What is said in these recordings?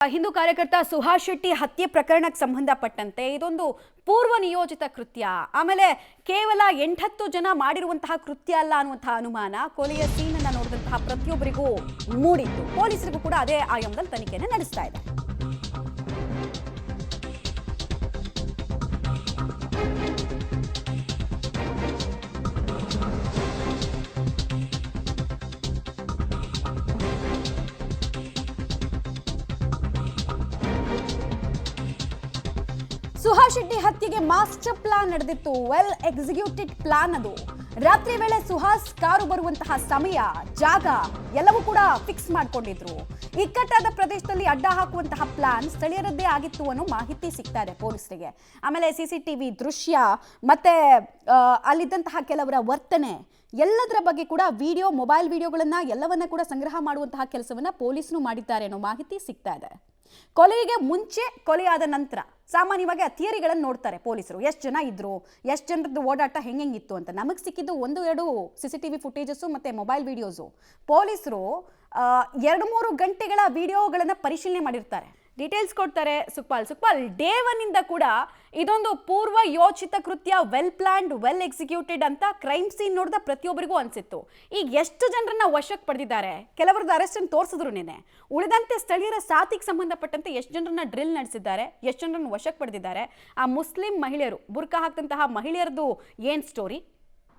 ಹಿಂದೂ ಕಾರ್ಯಕರ್ತ ಸುಹಾಸ್ ಶೆಟ್ಟಿ ಹತ್ಯೆ ಪ್ರಕರಣಕ್ಕೆ ಸಂಬಂಧಪಟ್ಟಂತೆ ಇದೊಂದು ಪೂರ್ವ ನಿಯೋಜಿತ ಕೃತ್ಯ, ಆಮೇಲೆ ಕೇವಲ 8-10 ಜನ ಮಾಡಿರುವಂತಹ ಕೃತ್ಯ ಅಲ್ಲ ಅನ್ನುವಂತಹ ಅನುಮಾನ ಕೊಲೆಯ ಸೀನ್ ಅನ್ನು ನೋಡಿದಂತಹ ಪ್ರತಿಯೊಬ್ಬರಿಗೂ ಮೂಡಿತ್ತು. ಪೊಲೀಸರಿಗೂ ಕೂಡ ಅದೇ ಆಯಾಮದಲ್ಲಿ ತನಿಖೆಯನ್ನು ನಡೆಸ್ತಾ ಇದೆ. ಸುಹಾಸ್ ಶೆಟ್ಟಿ ಹತ್ಯೆಗೆ ಮಾಸ್ಟರ್ ಪ್ಲಾನ್ ನಡೆದಿತ್ತು. ವೆಲ್ ಎಕ್ಸಿಕ್ಯೂಟೆಡ್ ಪ್ಲಾನ್ ಅದು. ರಾತ್ರಿ ವೇಳೆ ಸುಹಾಸ್ ಕಾರು ಬರುವಂತಹ ಸಮಯ, ಜಾಗ ಎಲ್ಲವೂ ಕೂಡ ಫಿಕ್ಸ್ ಮಾಡ್ಕೊಂಡಿದ್ರು. ಇಕ್ಕಟ್ಟಾದ ಪ್ರದೇಶದಲ್ಲಿ ಅಡ್ಡ ಹಾಕುವಂತಹ ಪ್ಲಾನ್ ಸ್ಥಳೀಯರದ್ದೇ ಆಗಿತ್ತು ಅನ್ನೋ ಮಾಹಿತಿ ಸಿಗ್ತಾ ಇದೆ ಪೊಲೀಸರಿಗೆ. ಆಮೇಲೆ ಸಿಸಿಟಿವಿ ದೃಶ್ಯ ಮತ್ತೆ ಅಲ್ಲಿದ್ದಂತಹ ಕೆಲವರ ವರ್ತನೆ ಎಲ್ಲದರ ಬಗ್ಗೆ ಕೂಡ ಮೊಬೈಲ್ ವಿಡಿಯೋಗಳನ್ನ ಎಲ್ಲವನ್ನ ಕೂಡ ಸಂಗ್ರಹ ಮಾಡುವಂತಹ ಕೆಲಸವನ್ನ ಪೊಲೀಸರು ಮಾಡಿದ್ದಾರೆ ಅನ್ನೋ ಮಾಹಿತಿ ಸಿಗ್ತಾ ಇದೆ. ಕೊಲೆಗೆ ಮುಂಚೆ, ಕೊಲೆಯಾದ ನಂತರ ಸಾಮಾನ್ಯವಾಗಿ ಆ ಥಿಯರಿಗಳನ್ನು ನೋಡ್ತಾರೆ ಪೊಲೀಸರು. ಎಷ್ಟು ಜನ ಇದ್ರು, ಎಷ್ಟು ಜನರದ್ದು ಓಡಾಟ ಹೆಂಗಿತ್ತು ಅಂತ. ನಮಗೆ ಸಿಕ್ಕಿದ್ದು 1-2 CCTV ಫುಟೇಜಸ್ಸು ಮತ್ತು ಮೊಬೈಲ್ ವಿಡಿಯೋಸು. ಪೊಲೀಸರು 2-3 ಗಂಟೆಗಳ ವಿಡಿಯೋಗಳನ್ನು ಪರಿಶೀಲನೆ ಮಾಡಿರ್ತಾರೆ, ಡೀಟೇಲ್ಸ್ ಕೊಡ್ತಾರೆ. ಸುಕ್ಪಾಲ್ ಡೇ 1 ಇಂದ ಕೂಡ ಇದೊಂದು ಪೂರ್ವ ಯೋಚಿತ ಕೃತ್ಯ, ವೆಲ್ ಪ್ಲಾನ್ಡ್, ವೆಲ್ ಎಕ್ಸಿಕ್ಯೂಟೆಡ್ ಅಂತ ಕ್ರೈಮ್ ಸೀನ್ ನೋಡಿದ ಪ್ರತಿಯೊಬ್ಬರಿಗೂ ಅನಿಸಿತ್ತು. ಈಗ ಎಷ್ಟು ಜನರನ್ನ ವಶಕ್ಕೆ ಪಡೆದಿದ್ದಾರೆ, ಕೆಲವರದ್ದು ಅರೆಸ್ಟ್ ಅನ್ನು ತೋರಿಸಿದ್ರು ನಿನ್ನೆ. ಉಳಿದಂತೆ ಸ್ಥಳೀಯರ ಸಾಥಿಗೆ ಸಂಬಂಧಪಟ್ಟಂತೆ ಎಷ್ಟು ಜನರನ್ನ ಡ್ರಿಲ್ ನಡೆಸಿದ್ದಾರೆ, ಎಷ್ಟು ಜನರನ್ನು ವಶಕ್ಕೆ ಪಡೆದಿದ್ದಾರೆ, ಆ ಮುಸ್ಲಿಂ ಮಹಿಳೆಯರು, ಬುರ್ಕಾ ಹಾಕ್ದಂತಹ ಮಹಿಳೆಯರದು ಏನ್ ಸ್ಟೋರಿ?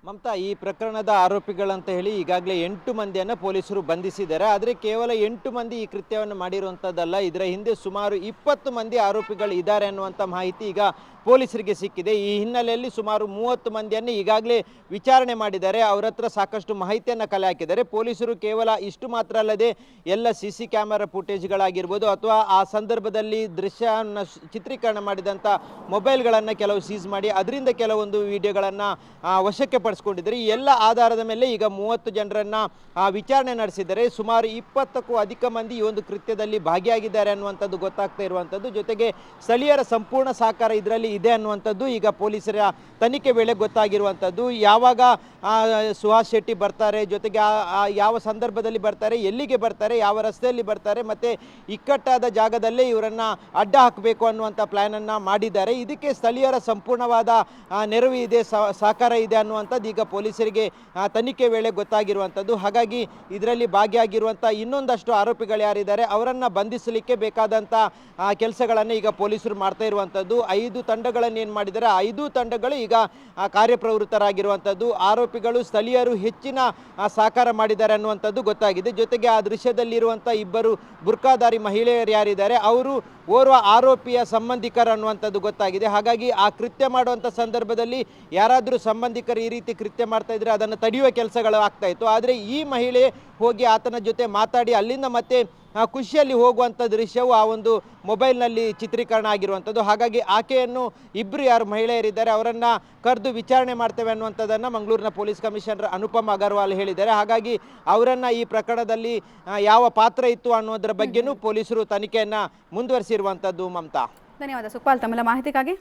ಮಮತಾ, ಈ ಪ್ರಕರಣದ ಆರೋಪಿಗಳಂತ ಹೇಳಿ ಈಗಾಗಲೇ 8 ಮಂದಿಯನ್ನು ಪೊಲೀಸರು ಬಂಧಿಸಿದ್ದಾರೆ. ಆದರೆ ಕೇವಲ 8 ಮಂದಿ ಈ ಕೃತ್ಯವನ್ನು ಮಾಡಿರುವಂಥದ್ದಲ್ಲ, ಇದರ ಹಿಂದೆ ಸುಮಾರು 20 ಮಂದಿ ಆರೋಪಿಗಳು ಇದ್ದಾರೆ ಅನ್ನುವಂಥ ಮಾಹಿತಿ ಈಗ ಪೊಲೀಸರಿಗೆ ಸಿಕ್ಕಿದೆ. ಈ ಹಿನ್ನೆಲೆಯಲ್ಲಿ ಸುಮಾರು 30 ಮಂದಿಯನ್ನು ಈಗಾಗಲೇ ವಿಚಾರಣೆ ಮಾಡಿದ್ದಾರೆ. ಅವರ ಹತ್ರ ಸಾಕಷ್ಟು ಮಾಹಿತಿಯನ್ನು ಕಲೆ ಹಾಕಿದ್ದಾರೆ. ಪೊಲೀಸರು ಕೇವಲ ಇಷ್ಟು ಮಾತ್ರ ಅಲ್ಲದೆ ಎಲ್ಲ CC ಕ್ಯಾಮೆರಾ ಫುಟೇಜ್ಗಳಾಗಿರ್ಬೋದು ಅಥವಾ ಆ ಸಂದರ್ಭದಲ್ಲಿ ದೃಶ್ಯವನ್ನು ಚಿತ್ರೀಕರಣ ಮಾಡಿದಂಥ ಮೊಬೈಲ್ಗಳನ್ನು ಕೆಲವು ಸೀಸ್ ಮಾಡಿ ಅದರಿಂದ ಕೆಲವೊಂದು ವಿಡಿಯೋಗಳನ್ನು ವಶಕ್ಕೆ ಪಡಿಸ್ಕೊಂಡಿದ್ದಾರೆ. ಈ ಎಲ್ಲ ಆಧಾರದ ಮೇಲೆ ಈಗ 30 ಜನರನ್ನು ವಿಚಾರಣೆ ನಡೆಸಿದ್ದಾರೆ. ಸುಮಾರು 20ಕ್ಕೂ ಅಧಿಕ ಮಂದಿ ಈ ಒಂದು ಕೃತ್ಯದಲ್ಲಿ ಭಾಗಿಯಾಗಿದ್ದಾರೆ ಅನ್ನುವಂಥದ್ದು ಗೊತ್ತಾಗ್ತಾ ಇರುವಂಥದ್ದು. ಜೊತೆಗೆ ಸ್ಥಳೀಯರ ಸಂಪೂರ್ಣ ಸಹಕಾರ ಇದರಲ್ಲಿ ಇದೆ ಅನ್ನುವಂಥದ್ದು ಈಗ ಪೊಲೀಸರ ತನಿಖೆ ವೇಳೆ ಗೊತ್ತಾಗಿರುವಂಥದ್ದು. ಯಾವಾಗ ಸುಹಾಸ್ ಶೆಟ್ಟಿ ಬರ್ತಾರೆ, ಜೊತೆಗೆ ಯಾವ ಸಂದರ್ಭದಲ್ಲಿ ಬರ್ತಾರೆ, ಎಲ್ಲಿಗೆ ಬರ್ತಾರೆ, ಯಾವ ರಸ್ತೆಯಲ್ಲಿ ಬರ್ತಾರೆ, ಮತ್ತು ಇಕ್ಕಟ್ಟಾದ ಜಾಗದಲ್ಲೇ ಇವರನ್ನು ಅಡ್ಡ ಹಾಕಬೇಕು ಅನ್ನುವಂಥ ಪ್ಲ್ಯಾನನ್ನು ಮಾಡಿದ್ದಾರೆ. ಇದಕ್ಕೆ ಸ್ಥಳೀಯರ ಸಂಪೂರ್ಣವಾದ ನೆರವು ಇದೆ, ಸಹಕಾರ ಇದೆ ಅನ್ನುವಂಥದ್ದು ಈಗ ಪೊಲೀಸರಿಗೆ ತನಿಖೆ ವೇಳೆ ಗೊತ್ತಾಗಿರುವಂಥದ್ದು. ಹಾಗಾಗಿ ಇದರಲ್ಲಿ ಭಾಗಿಯಾಗಿರುವಂಥ ಇನ್ನೊಂದಷ್ಟು ಆರೋಪಿಗಳು ಯಾರಿದ್ದಾರೆ ಅವರನ್ನು ಬಂಧಿಸಲಿಕ್ಕೆ ಬೇಕಾದಂಥ ಕೆಲಸಗಳನ್ನು ಈಗ ಪೊಲೀಸರು ಮಾಡ್ತಾ ಇರುವಂಥದ್ದು. 5 ತಂಡಗಳನ್ನು ಏನು ಮಾಡಿದ್ದಾರೆ, 5 ತಂಡಗಳು ಈಗ ಕಾರ್ಯಪ್ರವೃತ್ತರಾಗಿರುವಂಥದ್ದು. ಆರೋಪಿಗಳು ಸ್ಥಳೀಯರು ಹೆಚ್ಚಿನ ಸಹಕಾರ ಮಾಡಿದ್ದಾರೆ ಅನ್ನುವಂಥದ್ದು ಗೊತ್ತಾಗಿದೆ. ಜೊತೆಗೆ ಆ ದೃಶ್ಯದಲ್ಲಿರುವಂಥ 2 ಬುರ್ಕಾಧಾರಿ ಮಹಿಳೆಯರು ಯಾರಿದ್ದಾರೆ ಅವರು ಓರ್ವ ಆರೋಪಿಯ ಸಂಬಂಧಿಕರು ಅನ್ನುವಂಥದ್ದು ಗೊತ್ತಾಗಿದೆ. ಹಾಗಾಗಿ ಆ ಕೃತ್ಯ ಮಾಡುವಂಥ ಸಂದರ್ಭದಲ್ಲಿ ಯಾರಾದರೂ ಸಂಬಂಧಿಕರು ಈ ರೀತಿ ಕೃತ್ಯ ಮಾಡ್ತಾ ಇದ್ರೆ ಅದನ್ನು ತಡೆಯುವ ಕೆಲಸಗಳು ಆಗ್ತಾ ಇತ್ತು. ಆದರೆ ಈ ಮಹಿಳೆ ಹೋಗಿ ಆತನ ಜೊತೆ ಮಾತಾಡಿ ಅಲ್ಲಿಂದ ಮತ್ತೆ ಖುಷಿಯಲ್ಲಿ ಹೋಗುವಂಥ ದೃಶ್ಯವು ಆ ಒಂದು ಮೊಬೈಲ್ನಲ್ಲಿ ಚಿತ್ರೀಕರಣ ಆಗಿರುವಂಥದ್ದು. ಹಾಗಾಗಿ ಆಕೆಯನ್ನು 2 ಯಾರು ಮಹಿಳೆಯರಿದ್ದಾರೆ ಅವರನ್ನು ಕರೆದು ವಿಚಾರಣೆ ಮಾಡ್ತೇವೆ ಅನ್ನುವಂಥದ್ದನ್ನು ಮಂಗಳೂರಿನ ಪೊಲೀಸ್ ಕಮಿಷನರ್ ಅನುಪಮ್ ಅಗರ್ವಾಲ್ ಹೇಳಿದ್ದಾರೆ. ಹಾಗಾಗಿ ಅವರನ್ನು ಈ ಪ್ರಕರಣದಲ್ಲಿ ಯಾವ ಪಾತ್ರ ಇತ್ತು ಅನ್ನೋದರ ಬಗ್ಗೆನೂ ಪೊಲೀಸರು ತನಿಖೆಯನ್ನು ಮುಂದುವರಿಸಿರುವಂಥದ್ದು. ಮಮತಾ, ಧನ್ಯವಾದ ಸುಕ್ಪಾಲ್ ತಮ್ಮೆಲ್ಲ ಮಾಹಿತಿಗಾಗಿ.